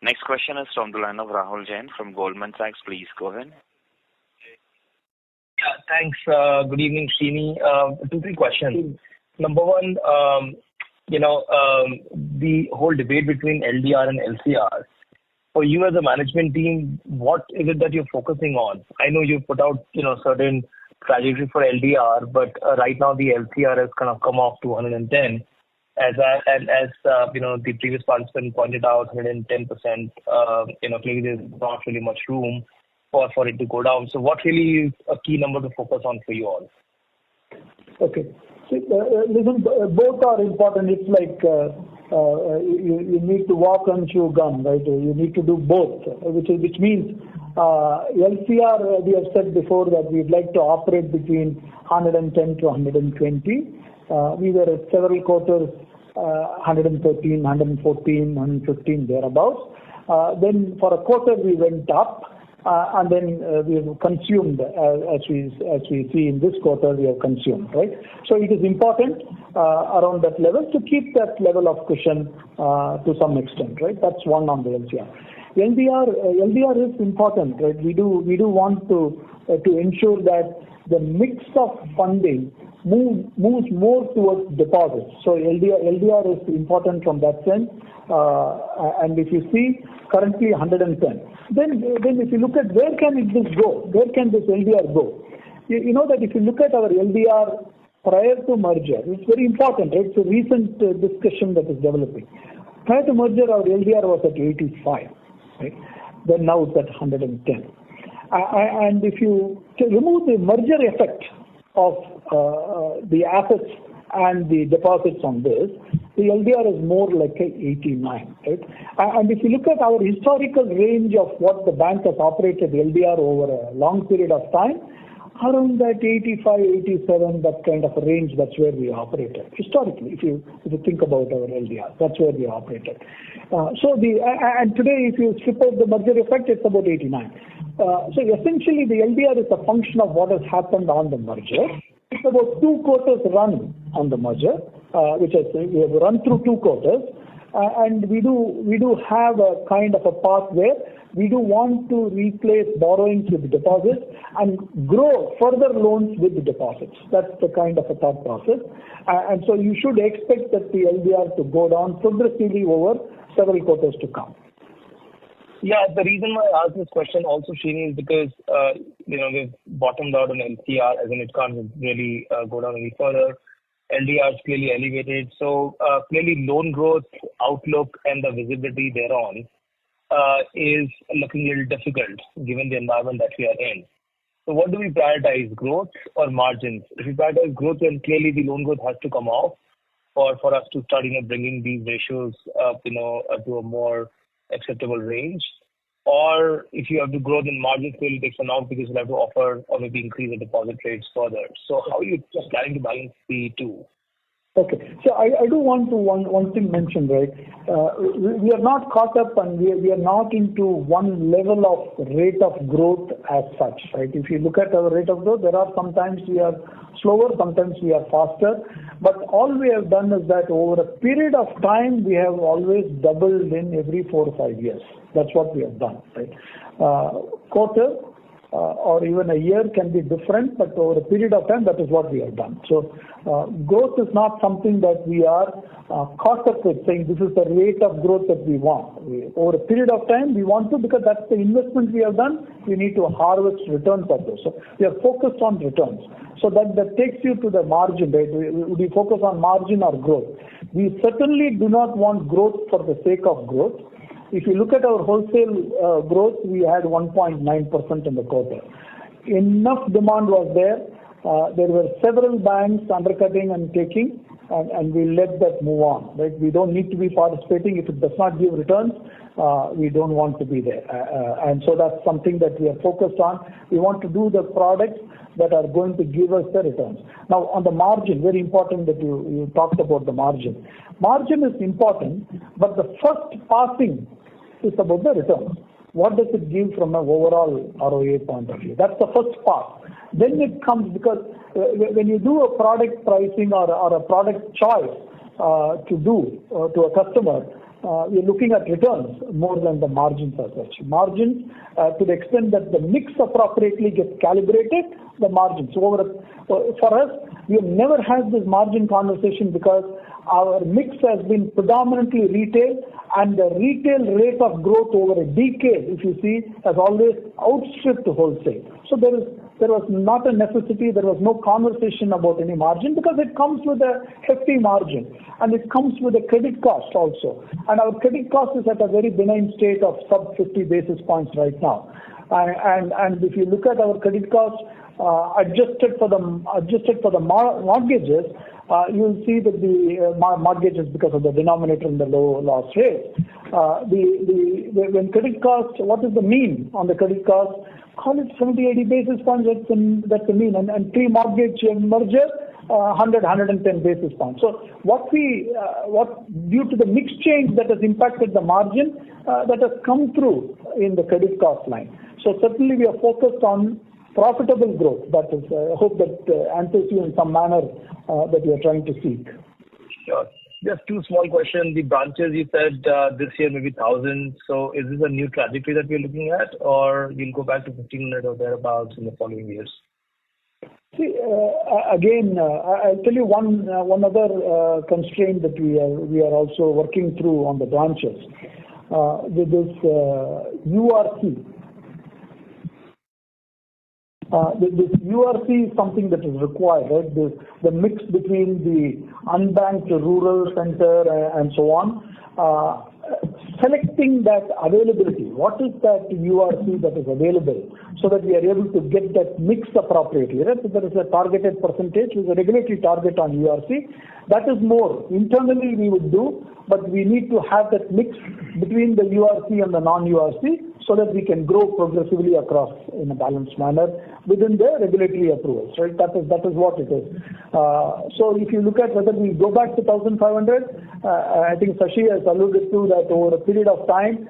Next question is from the line of Rahul Jain from Goldman Sachs. Please go ahead. Yeah, thanks. Good evening, Srini. 2-3 questions. Number one, the whole debate between LDR and LCR. For you as a management team, what is it that you're focusing on? I know you put out, certain trajectory for LDR, but right now the LCR has kind of come off to 110. As the previous participant pointed out, 110%, clearly there's not really much room for it to go down. So what really is a key number to focus on for you all? Okay. So, listen, both are important. It's like you need to walk and chew gum, right? You need to do both, which means LCR, we have said before that we'd like to operate between 110 to 120. We were at several quarters 113, 114, 115 thereabouts. Then for a quarter we went up, and then we have consumed as we see in this quarter we have consumed, right? So it is important around that level to keep that level of cushion to some extent, right? That's one on the LCR. LDR is important, right? We do want to ensure that the mix of funding moves more towards deposits. So LDR is important from that sense. And if you see currently 110, then if you look at where can this go? Where can this LDR go? You know that if you look at our LDR prior to merger, it's very important, right? It's a recent discussion that is developing. Prior to merger, our LDR was at 85, right? Then now it's at 110. And if you remove the merger effect of the assets and the deposits on this, the LDR is more like 89, right? And if you look at our historical range of what the bank has operated LDR over a long period of time, around that 85, 87, that kind of a range, that's where we operated. Historically, if you think about our LDR, that's where we operated. And today, if you strip out the merger effect, it's about 89. So essentially, the LDR is a function of what has happened on the merger. It's about 2 quarters run on the merger, we have run through 2 quarters. and we do have a kind of a path where we do want to replace borrowings with deposits and grow further loans with the deposits. That's the kind of a thought process. And so you should expect that the LDR to go down progressively over several quarters to come. Yeah, the reason why I asked this question also, Srini, is because, we've bottomed out on LCR, as in it can't really go down any further. LDR is clearly elevated. So clearly loan growth outlook and the visibility thereon is looking a little difficult given the environment that we are in. So what do we prioritize, growth or margins? If we prioritize growth, then clearly the loan growth has to come off for us to start, bringing these ratios up, to a more acceptable range. Or if you have to grow, then margins clearly takes them out because you'll have to offer or maybe increase the deposit rates further. So how are you just planning to balance the two? Okay. So I do want to one thing mention, right? We are not caught up and we are not into one level of rate of growth as such, right? If you look at our rate of growth, there are sometimes we are slower, sometimes we are faster. But all we have done is that over a period of time, we have always doubled in every 4 or 5 years. That's what we have done, right? Quarter or even a year can be different, but over a period of time, that is what we have done. So growth is not something that we are caught up with saying this is the rate of growth that we want. Over a period of time, we want to, because that's the investment we have done, we need to harvest returns of those. So we are focused on returns. So that takes you to the margin, right? We focus on margin or growth. We certainly do not want growth for the sake of growth. If you look at our wholesale growth, we had 1.9% in the quarter. Enough demand was there. There were several banks undercutting and taking, and we let that move on. Right? We don't need to be participating. If it does not give returns, we don't want to be there. And so that's something that we are focused on. We want to do the products that are going to give us the returns. Now, on the margin, very important that you talked about the margin. Margin is important, but the first passing is about the returns. What does it give from an overall ROA point of view? That's the first part. Then it comes, because when you do a product pricing or a product choice to a customer, we're looking at returns more than the margins as such. Margins, to the extent that the mix appropriately gets calibrated, the margins. So for us, we have never had this margin conversation because our mix has been predominantly retail, and the retail rate of growth over a decade, if you see, has always outstripped wholesale. So there was not a necessity, there was no conversation about any margin because it comes with a hefty margin and it comes with a credit cost also. And our credit cost is at a very benign state of sub 50 basis points right now. And if you look at our credit cost adjusted for the mortgages, you'll see that the mortgages, because of the denominator and the low loss rate, when credit cost, what is the mean on the credit cost? Call it 70-80 basis points. That's the mean, and pre-mortgage merger 110 basis points. So what due to the mix change that has impacted the margin, that has come through in the credit cost line. So certainly we are focused on profitable growth. That is, I hope that answers you in some manner that you are trying to seek. Sure. Just two small questions. The branches you said this year maybe 1,000. So is this a new trajectory that we're looking at, or we'll go back to 1,500 or thereabouts in the following years? See, again, I'll tell you one other constraint that we are also working through on the branches with this URC. This URC is something that is required, right? The mix between the unbanked rural center and so on. Selecting that availability, what is that URC that is available, so that we are able to get that mix appropriately. Right? So there is a targeted percentage, there is a regulatory target on URC. That is more internally we would do, but we need to have that mix between the URC and the non-URC so that we can grow progressively across in a balanced manner within the regulatory approvals. Right? That is what it is. So if you look at whether we go back to 1,500, I think Sashi has alluded to that over a period of time,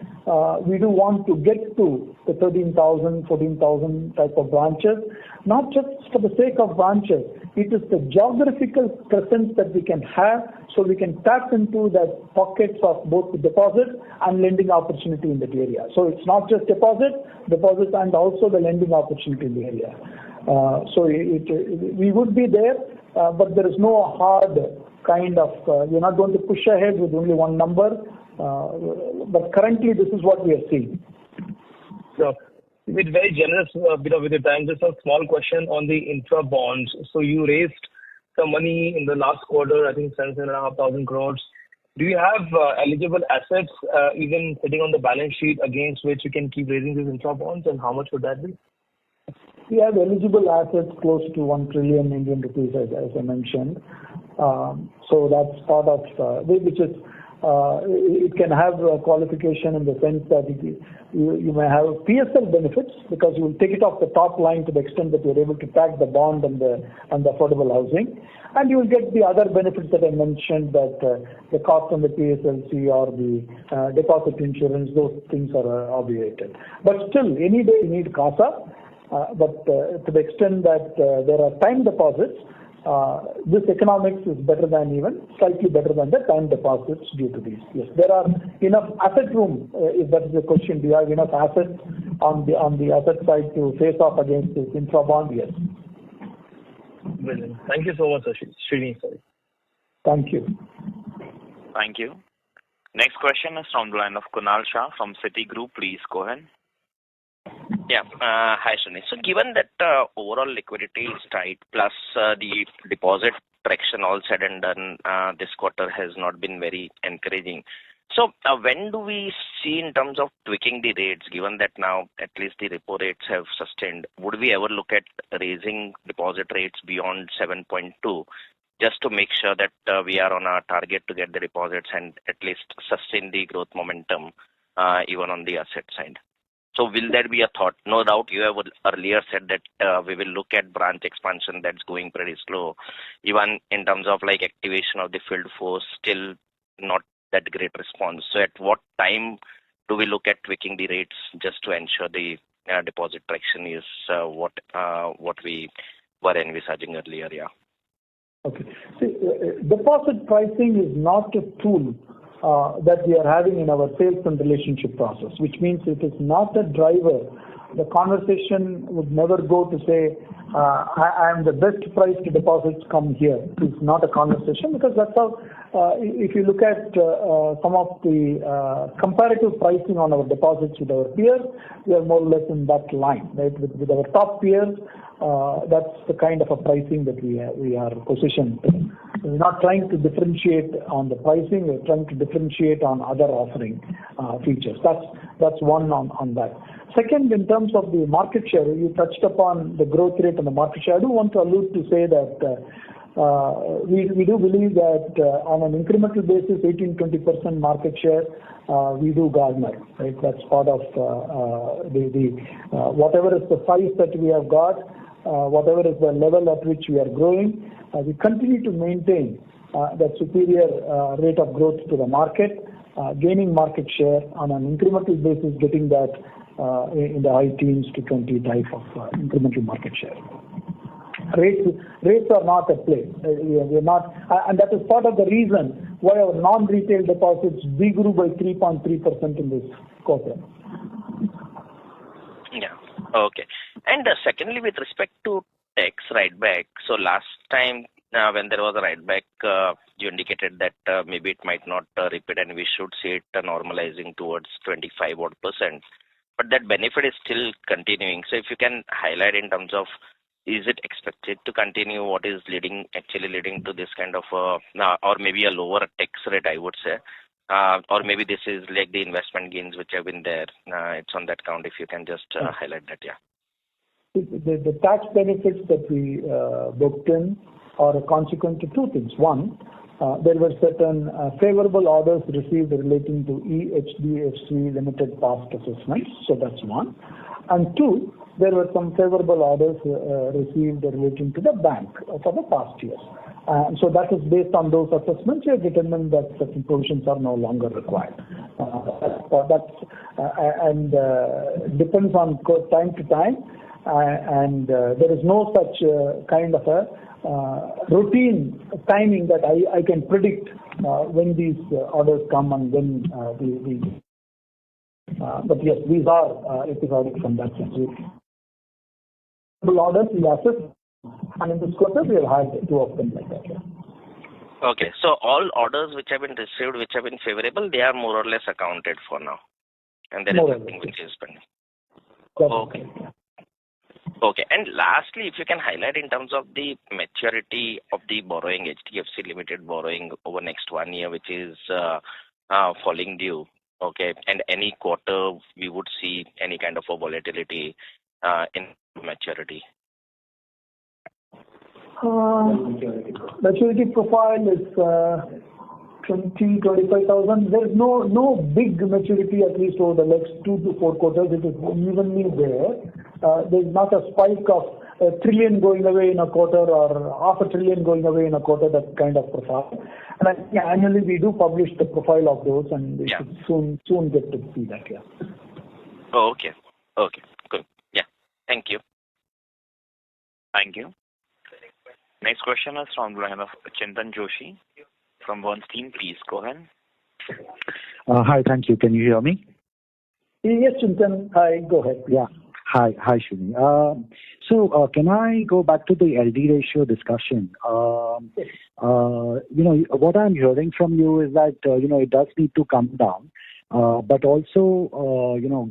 we do want to get to the 13,000, 14,000 type of branches, not just for the sake of branches. It is the geographical presence that we can have, so we can tap into the pockets of both the deposit and lending opportunity in that area. So it's not just deposits and also the lending opportunity in the area. We would be there, but there is no hard kind of, we're not going to push ahead with only one number, but currently this is what we are seeing. So, with very generous bit of your time, just a small question on the infra bonds. So you raised some money in the last quarter, I think 7,500 crores. Do you have eligible assets even sitting on the balance sheet against which you can keep raising these infra bonds, and how much would that be? We have eligible assets close to 1 trillion Indian rupees, as I mentioned. So that's part of which is it can have a qualification in the sense that you may have PSL benefits because you will take it off the top line to the extent that you're able to tag the bond and the affordable housing, and you will get the other benefits that I mentioned, that the cost on the PSLC or the deposit insurance, those things are obviated. But still, any day you need CASA, but to the extent that there are time deposits, this economics is better than, even slightly better than the time deposits due to these. Yes, there are enough asset room. If that is the question, do you have enough assets on the asset side to face off against this infra bond? Yes. Brilliant. Thank you so much, Srini. Thank you. Thank you. Next question is from the line of Kunal Shah from Citigroup. Please go ahead. Yeah. Hi, Srini. So given that overall liquidity is tight, plus the deposit traction all said and done, this quarter has not been very encouraging. So when do we see in terms of tweaking the rates, given that now at least the repo rates have sustained? Would we ever look at raising deposit rates beyond 7.2 just to make sure that we are on our target to get the deposits and at least sustain the growth momentum even on the asset side? So will there be a thought? No doubt you have earlier said that we will look at branch expansion that's going pretty slow. Even in terms of like activation of the field force, still not that great response. So at what time do we look at tweaking the rates just to ensure the deposit traction is what we were envisaging earlier? Yeah. Okay. See, deposit pricing is not a tool that we are having in our sales and relationship process, which means it is not a driver. The conversation would never go to say, I am the best price to deposits, come here. It's not a conversation, because that's how, if you look at some of the comparative pricing on our deposits with our peers, we are more or less in that line, right? With our top peers, that's the kind of a pricing that we are positioned in. We're not trying to differentiate on the pricing, we're trying to differentiate on other offering features. That's one on that. Second, in terms of the market share, you touched upon the growth rate and the market share. I do want to allude to say that we do believe that on an incremental basis, 18-20% market share, we do garner, right? That's part of whatever is the size that we have got, whatever is the level at which we are growing, we continue to maintain that superior rate of growth to the market, gaining market share on an incremental basis, getting that in the high teens to 20 type of incremental market share. Rates are not at play. We are not, and that is part of the reason why our non-retail deposits grew by 3.3% in this quarter. Yeah. Okay. And secondly, with respect to tax write back, so last time when there was a write back, you indicated that maybe it might not repeat and we should see it normalizing towards 25 odd %. But that benefit is still continuing. So if you can highlight in terms of, is it expected to continue? What is actually leading to this kind of, or maybe a lower tax rate, I would say, or maybe this is like the investment gains which have been there. It's on that count. If you can just highlight that, yeah. The tax benefits that we booked in are consequent to two things. One, there were certain favorable orders received relating to HDFC limited past assessments. So that's one. And two, there were some favorable orders received relating to the bank for the past years. So that is based on those assessments, we have determined that certain provisions are no longer required. and depends on time to time, and there is no such kind of a routine timing that I can predict when these orders come and when but yes, these are episodic from that sense. Orders we assess, and in this quarter we have had 2 of them like that. Okay, so all orders which have been received, which have been favorable, they are more or less accounted for now, and there is nothing which is pending. Okay. Okay, and lastly, if you can highlight in terms of the maturity of the borrowing, HDFC Limited borrowing over next 1 year, which is falling due, okay, and any quarter we would see any kind of a volatility in maturity. Maturity profile is 25,000. There is no big maturity, at least over the next 2 to 4 quarters. It is evenly there. There's not a spike of $1 trillion going away in a quarter or $500 billion going away in a quarter, that kind of profile. And I think annually we do publish the profile of those, and we should soon get to see that. Yeah. Oh, okay. Okay. Good. Yeah. Thank you. Thank you. Next question is from the line of Chintan Joshi from Bernstein. Please go ahead. Hi, thank you. Can you hear me? Yes, Chintan. Hi, go ahead. Yeah. Hi, Srini. So can I go back to the LD ratio discussion? Yes. What I'm hearing from you is that, it does need to come down, but also,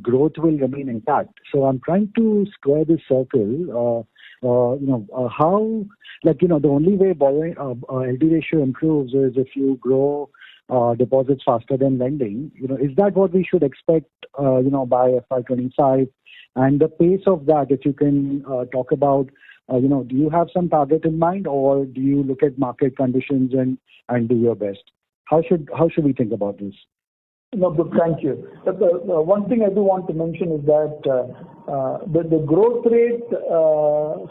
growth will remain intact. So I'm trying to square this circle. How, the only way borrowing LD ratio improves is if you grow deposits faster than lending. Is that what we should expect, by FY25? And the pace of that, if you can talk about, do you have some target in mind, or do you look at market conditions and do your best? How should we think about this? No, good. Thank you. But one thing I do want to mention is that the growth rate,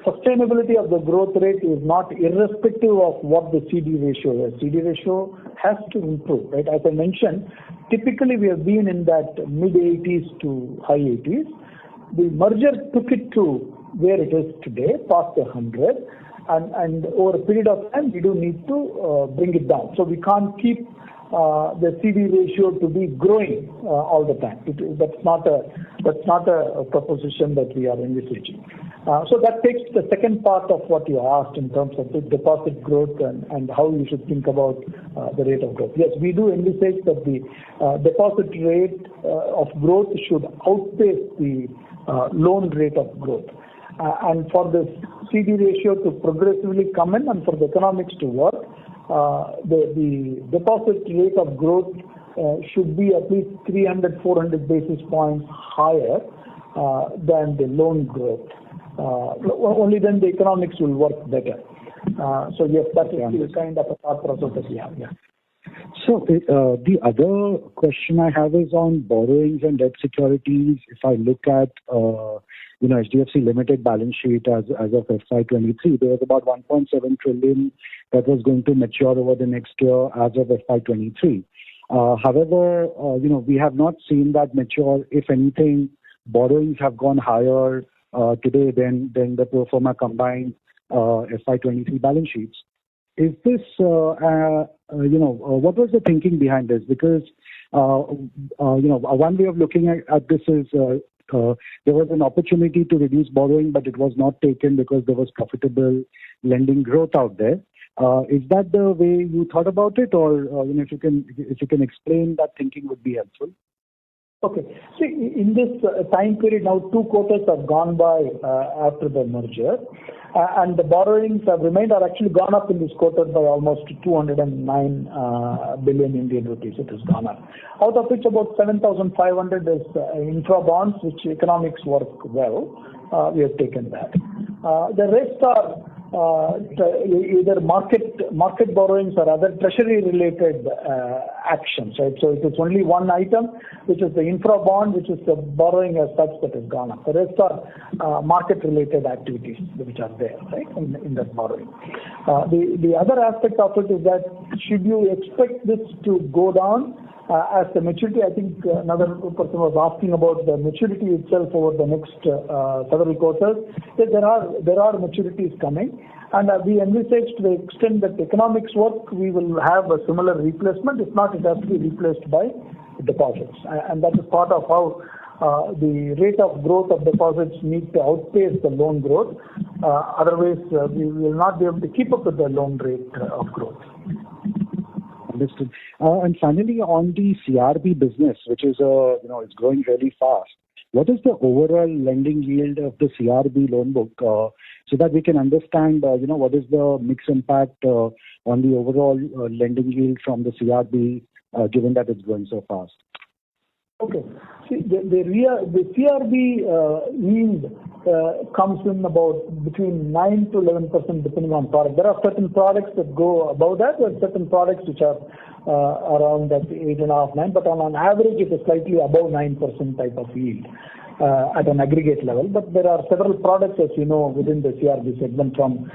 sustainability of the growth rate is not irrespective of what the CD ratio is. CD ratio has to improve, right? As I mentioned, typically we have been in that mid-80s to high 80s. The merger took it to where it is today, past 100, and over a period of time we do need to bring it down. So we can't keep the CD ratio to be growing all the time. That's not a proposition that we are envisaging. So that takes the second part of what you asked in terms of the deposit growth and how you should think about the rate of growth. Yes, we do envisage that the deposit rate of growth should outpace the loan rate of growth. And for the CD ratio to progressively come in and for the economics to work, the deposit rate of growth should be at least 300-400 basis points higher than the loan growth. Only then the economics will work better. So yes, that is kind of a thought process that we have. Yeah. So the other question I have is on borrowings and debt securities. If I look at HDFC Limited balance sheet as of FY23, there was about 1.7 trillion that was going to mature over the next year as of FY23. However, we have not seen that mature. If anything, borrowings have gone higher today than the pro forma combined FY23 balance sheets. Is this, what was the thinking behind this? Because, one way of looking at this is there was an opportunity to reduce borrowing, but it was not taken because there was profitable lending growth out there. Is that the way you thought about it, or if you can explain that thinking would be helpful? Okay. See, in this time period now, 2 quarters have gone by after the merger, and the borrowings have remained or actually gone up in this quarter by almost 209 billion Indian rupees. It has gone up. Out of which about 7,500 is infra bonds, which economics work well. We have taken that. The rest are either market borrowings or other treasury-related actions, right? So it is only one item, which is the infra bond, which is the borrowing as such that has gone up. The rest are market-related activities which are there, right, in that borrowing. The other aspect of it is that should you expect this to go down? As the maturity, I think another person was asking about the maturity itself over the next several quarters. Yes, there are maturities coming, and we envisage to the extent that economics work, we will have a similar replacement. If not, it has to be replaced by deposits, and that is part of how the rate of growth of deposits need to outpace the loan growth. Otherwise, we will not be able to keep up with the loan rate of growth. Understood. And finally, on the CRB business, which is it's growing really fast. What is the overall lending yield of the CRB loan book, so that we can understand, what is the mix impact on the overall lending yield from the CRB, given that it's growing so fast? Okay. See, the CRB yield comes in about between 9 to 11% depending on product. There are certain products that go above that, there are certain products which are around that 8.5, 9, but on an average it is slightly above 9% type of yield at an aggregate level. But there are several products, as you know, within the CRB segment, from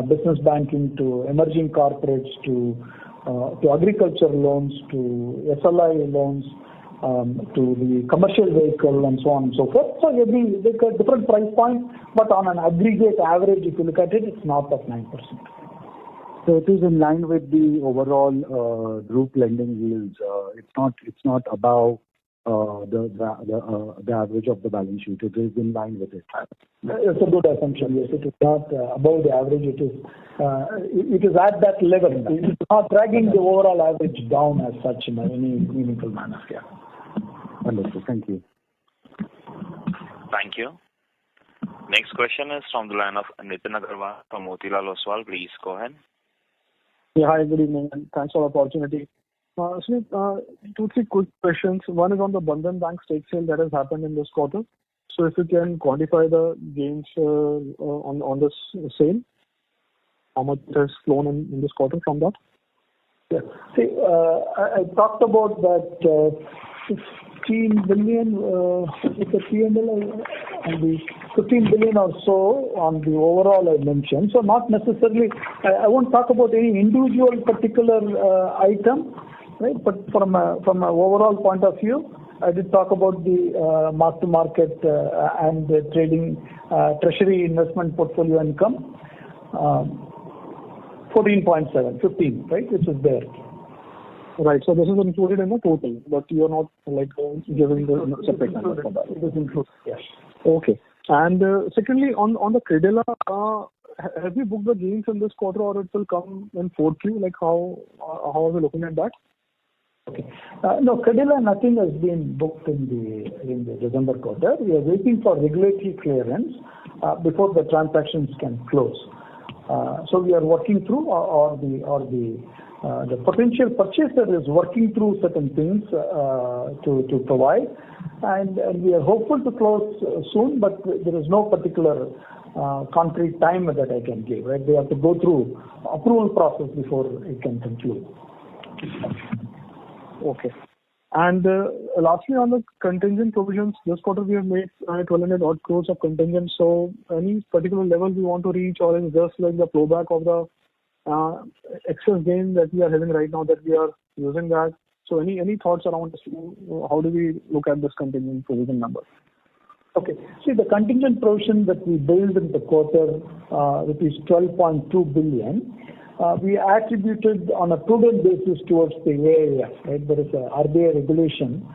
business banking to emerging corporates to agriculture loans to SLI loans, to the commercial vehicle and so on and so forth. So they got different price points, but on an aggregate average, if you look at it, it's north of 9%. So it is in line with the overall group lending yields. It's not above the average of the balance sheet. It is in line with it. It's a good assumption. Yes, it is not above the average. It is at that level. It is not dragging the overall average down as such in any meaningful manner. Yeah. Understood. Thank you. Thank you. Next question is from the line of Nitin Agarwal from Motilal Oswal. Please go ahead. Yeah, hi, good evening, and thanks for the opportunity. Smith, 2-3 quick questions. One is on the Bandhan Bank stake sale that has happened in this quarter. So if you can quantify the gains on this sale, how much has flown in this quarter from that? Yeah. See, I talked about that 15 billion with the P&L and the 15 billion or so on the overall I mentioned. So not necessarily, I won't talk about any individual particular item, right? But from a overall point of view, I did talk about the mark-to-market and the trading treasury investment portfolio income, 14.7, 15, right, which is there. Right. So this is included in the total, but you are not giving the separate number for that. It is included. Yes. Okay. And secondly, on the Credila, have you booked the gains in this quarter, or it will come in 4Q? Like how are we looking at that? Okay. No, Credila, nothing has been booked in the December quarter. We are waiting for regulatory clearance before the transactions can close. So we are working through, or the potential purchaser is working through certain things to provide, and we are hopeful to close soon, but there is no particular concrete time that I can give. Right? They have to go through approval process before it can conclude. Okay. And lastly, on the contingent provisions, this quarter we have made 1,200 odd crores of contingent. So any particular level we want to reach, or is just like the flowback of the excess gain that we are having right now that we are using that? So any thoughts around how do we look at this contingent provision number? Okay. See, the contingent provision that we built in the quarter, which is 12.2 billion, we attributed on a prudent basis towards the AIF. Right? There is a RBI regulation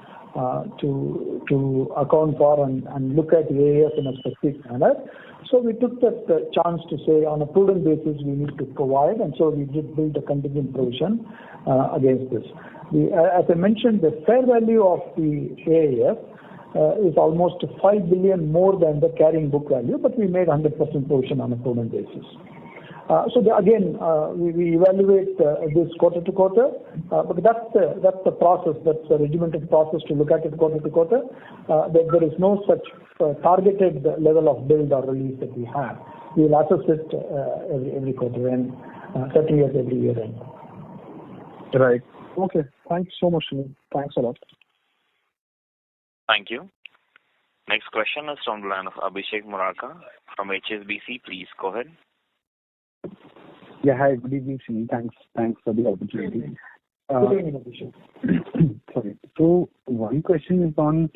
to account for and look at the AIF in a specific manner. So we took that chance to say on a prudent basis we need to provide, and so we did build a contingent provision against this. As I mentioned, the fair value of the AIF is almost 5 billion more than the carrying book value, but we made 100% provision on a prudent basis. So again, we evaluate this quarter to quarter, but that's the process. That's a regimented process to look at it quarter to quarter. There is no such targeted level of build or release that we have. We will assess it every quarter and certainly at every year end. Right. Okay. Thanks so much. Thanks a lot. Thank you. Next question is from the line of Abhishek Murarka from HSBC. Please go ahead. Yeah, hi, good evening, Srini. Thanks for the opportunity. Good evening, Abhishek. Sorry. So one question is on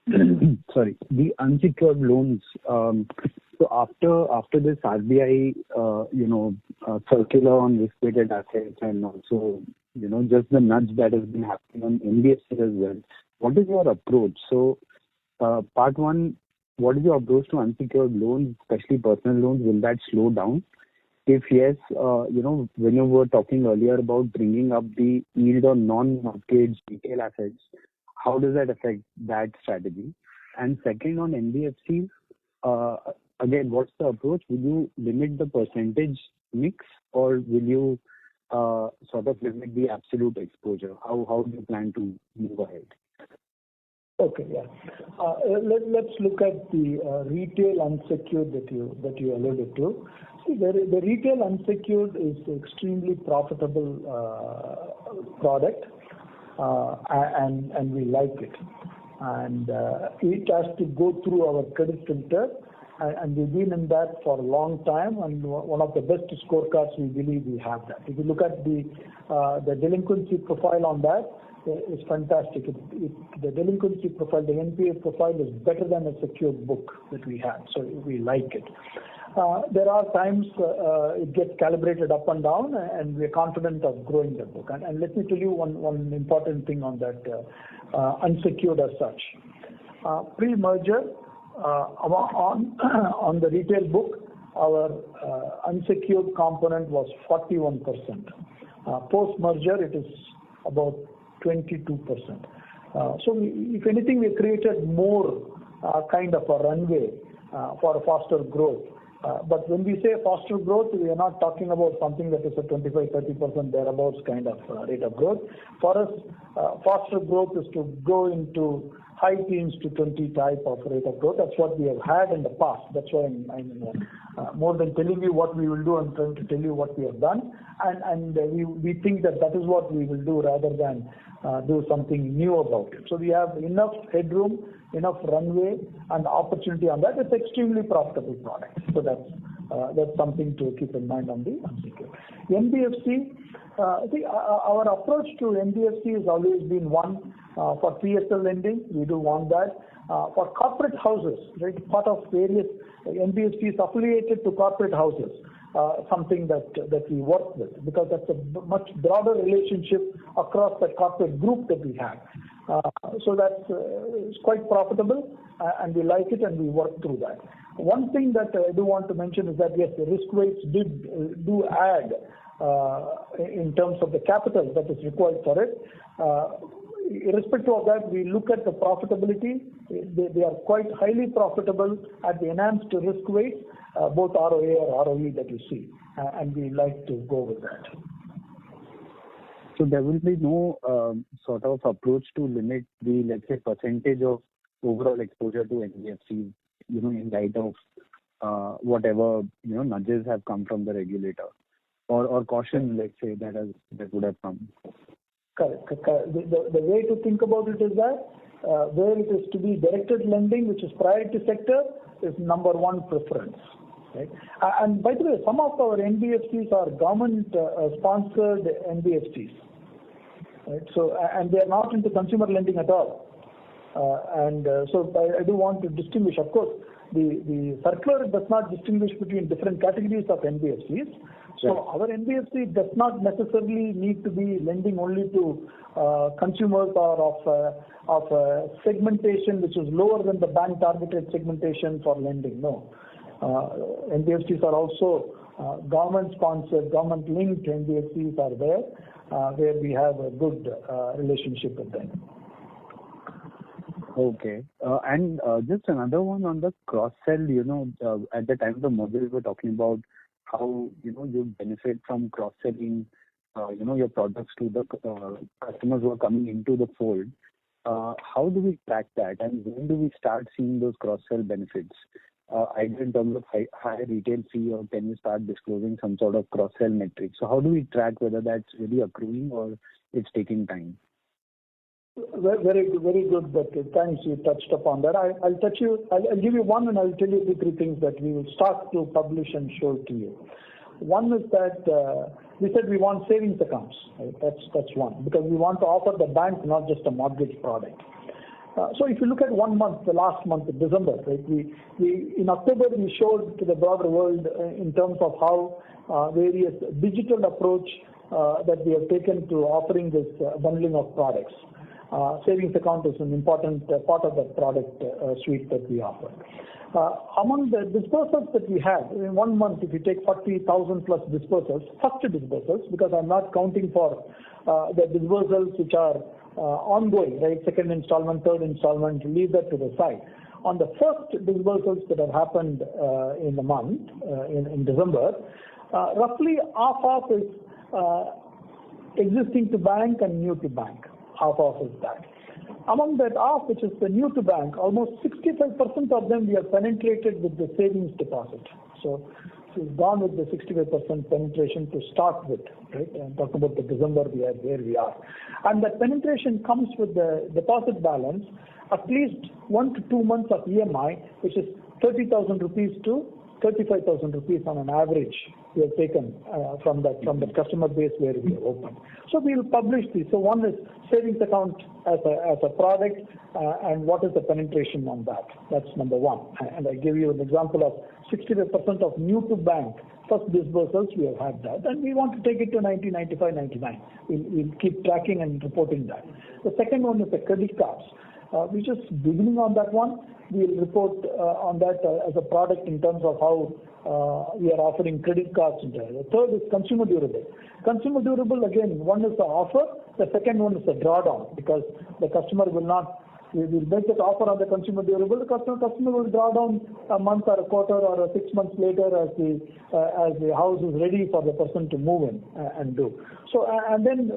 the unsecured loans. So after this RBI, circular on risk-weighted assets and also, just the nudge that has been happening on NBFCs as well, what is your approach? So, part one, what is your approach to unsecured loans, especially personal loans? Will that slow down? If yes, when you were talking earlier about bringing up the yield on non-mortgage retail assets, how does that affect that strategy? And second, on NBFCs, again, what's the approach? Will you limit the percentage mix, or will you sort of limit the absolute exposure? How do you plan to move ahead? Okay, yeah. Let's look at the retail unsecured that you alluded to. See, the retail unsecured is extremely profitable product, and we like it. And it has to go through our credit filter, and we've been in that for a long time, and one of the best scorecards we believe we have that. If you look at the delinquency profile on that, it's fantastic. The delinquency profile, the NPA profile is better than a secured book that we have, so we like it. There are times it gets calibrated up and down, and we're confident of growing the book. And let me tell you one important thing on that unsecured as such. Pre-merger, on the retail book, our unsecured component was 41%. Post-merger, it is about 22%. So if anything, we created more kind of a runway for a faster growth. But when we say faster growth, we are not talking about something that is a 25-30% thereabouts kind of rate of growth. For us, faster growth is to go into high teens to 20 type of rate of growth. That's what we have had in the past. That's why I'm more than telling you what we will do, I'm trying to tell you what we have done. And we think that is what we will do rather than do something new about it. So we have enough headroom, enough runway and opportunity on that. It's extremely profitable product. So that's something to keep in mind on the unsecured. NBFC, our approach to NBFC has always been one, for PSL lending, we do want that. For corporate houses, right, part of various NBFCs affiliated to corporate houses, something that we work with, because that's a much broader relationship across the corporate group that we have. So that's it's quite profitable, and we like it, and we work through that. One thing that I do want to mention is that yes, the risk weights do add in terms of the capital that is required for it. Irrespective of that, we look at the profitability. They are quite highly profitable at the enhanced risk weight, both ROA or ROE that you see, and we like to go with that. So there will be no sort of approach to limit the, let's say, percentage of overall exposure to NBFCs, in light of whatever nudges have come from the regulator, or caution, let's say, that would have come. Correct. The way to think about it is that where it is to be directed lending, which is priority sector, is number one preference. Right? And by the way, some of our NBFCs are government sponsored NBFCs. Right? So, and they are not into consumer lending at all. So I do want to distinguish. Of course, the circular does not distinguish between different categories of NBFCs. So our NBFC does not necessarily need to be lending only to consumers or of segmentation which is lower than the bank targeted segmentation for lending. No, NBFCs are also government sponsored, government linked NBFCs are there where we have a good relationship with them. Okay. And just another one on the cross-sell, at the time of the merger, we were talking about how, you benefit from cross-selling, your products to the customers who are coming into the fold. How do we track that, and when do we start seeing those cross-sell benefits? Either in terms of higher retail fee, or can you start disclosing some sort of cross-sell metrics? So how do we track whether that's really accruing or it's taking time? Very good. But thanks, you touched upon that. I'll give you one, and I'll tell you 2-3 things that we will start to publish and show to you. One is that we said we want savings accounts. Right? That's one, because we want to offer the bank not just a mortgage product. So if you look at 1 month, the last month of December, right, we in October we showed to the broader world in terms of how various digital approach that we have taken to offering this bundling of products. Savings account is an important part of that product suite that we offer. Among the dispersals that we had in 1 month, if you take 40,000 plus dispersals, first dispersals, because I'm not counting for the dispersals which are ongoing, right? Second installment, third installment, leave that to the side. On the first dispersals that have happened in the month, in December, roughly half is existing to bank and new to bank. Half is that. Among that half, which is the new to bank, almost 65% of them we have penetrated with the savings deposit. So we've gone with the 65% penetration to start with, right? I'm talking about the December where we are. And that penetration comes with the deposit balance, at least 1 to 2 months of EMI, which is 30,000 rupees to 35,000 rupees on an average we have taken from the customer base where we have opened. So we will publish these. So one is savings account as a product and what is the penetration on that. That's number one. And I give you an example of 65% of new to bank first disbursals, we have had that, and we want to take it to 90, 95, 99. We'll keep tracking and reporting that. The second one is the credit cards. We're just beginning on that one. We'll report on that as a product in terms of how we are offering credit cards. The third is consumer durable. Consumer durable, again, one is the offer. The second one is the drawdown, because the customer will not, we will make that offer on the consumer durable. The customer will draw down a month or a quarter or 6 months later as the house is ready for the person to move in and do. So, and then